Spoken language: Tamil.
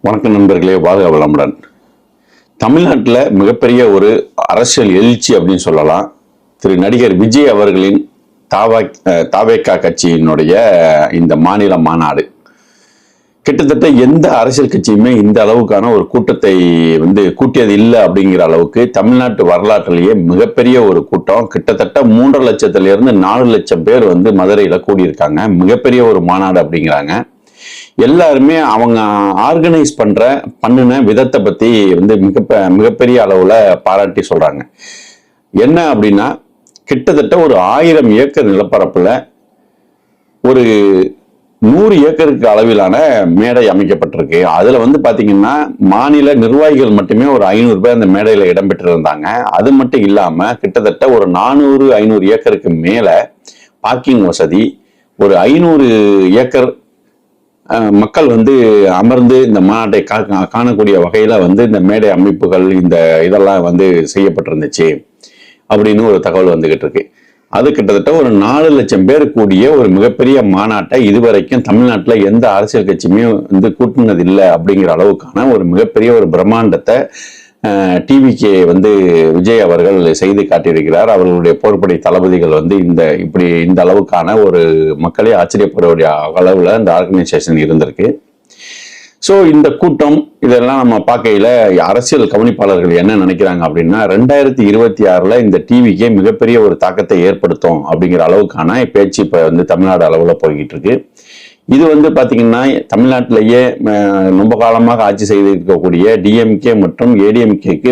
வணக்கம் நண்பர்களே, வாழ்க வளமுடன். தமிழ்நாட்டில் மிகப்பெரிய ஒரு அரசியல் எழுச்சி அப்படின்னு சொல்லலாம். திரு நடிகர் விஜய் அவர்களின் தாவேகா கட்சியினுடைய இந்த மாநில மாநாடு கிட்டத்தட்ட எந்த அரசியல் கட்சியுமே இந்த அளவுக்கான ஒரு கூட்டத்தை கூட்டியது இல்லை அப்படிங்கிற அளவுக்கு தமிழ்நாட்டு வரலாற்றிலேயே மிகப்பெரிய ஒரு கூட்டம். கிட்டத்தட்ட 3.5 லட்சத்திலிருந்து 4 லட்சம் பேர் மதுரையில் கூடியிருக்காங்க. மிகப்பெரிய ஒரு மாநாடு அப்படிங்கிறாங்க. எல்லாருமே அவங்க ஆர்கனைஸ் பண்ணின விதத்தை பத்தி மிகப்பெரிய அளவுல பாராட்டி சொல்றாங்க. என்ன அப்படின்னா, கிட்டத்தட்ட ஒரு 1000 ஏக்கர் நிலப்பரப்புல ஒரு 100 ஏக்கருக்கு அளவிலான மேடை அமைக்கப்பட்டிருக்கு. அதுல பாத்தீங்கன்னா மாநில நிர்வாகிகள் மட்டுமே ஒரு 500 பேர் அந்த மேடையில இடம்பெற்று இருந்தாங்க. அது மட்டும் இல்லாம கிட்டத்தட்ட ஒரு 400-500 ஏக்கருக்கு மேல பார்க்கிங் வசதி, ஒரு 500 ஏக்கர் மக்கள் அமர்ந்து இந்த மாநாட்டை காணக்கூடிய வகையில இந்த மேடை அமைப்புகள் இதெல்லாம் செய்யப்பட்டிருந்துச்சு அப்படின்னு ஒரு தகவல் வந்துகிட்டு இருக்கு. அது கிட்டத்தட்ட ஒரு 4 லட்சம் பேர் கூடிய ஒரு மிகப்பெரிய மாநாட்டை இதுவரைக்கும் தமிழ்நாட்டில் எந்த அரசியல் கட்சியுமே கூட்டினது இல்லை அப்படிங்கிற அளவுக்கான ஒரு மிகப்பெரிய ஒரு பிரம்மாண்டத்தை டிவிகே விஜய் அவர்கள் செய்து காட்டியிருக்கிறார். அவர்களுடைய போர்ப்படை தளபதிகள் இந்த அளவுக்கான ஒரு மக்களே ஆச்சரியப்படக்கூடிய அளவுல இந்த ஆர்கனைசேஷன் இருந்திருக்கு. ஸோ இந்த கூட்டம் இதெல்லாம் நம்ம பார்க்கையில அரசியல் கவனிப்பாளர்கள் என்ன நினைக்கிறாங்க அப்படின்னா, 2026 இந்த டிவிக்கே மிகப்பெரிய ஒரு தாக்கத்தை ஏற்படுத்தும் அப்படிங்கிற அளவுக்கான பேச்சு இப்ப தமிழ்நாடு அளவுல போய்கிட்டு இருக்கு. இது பாத்தீங்கன்னா தமிழ்நாட்டிலேயே ரொம்ப காலமாக ஆட்சி செய்து இருக்கக்கூடிய டிஎம்கே மற்றும் ஏடிஎம்கேக்கு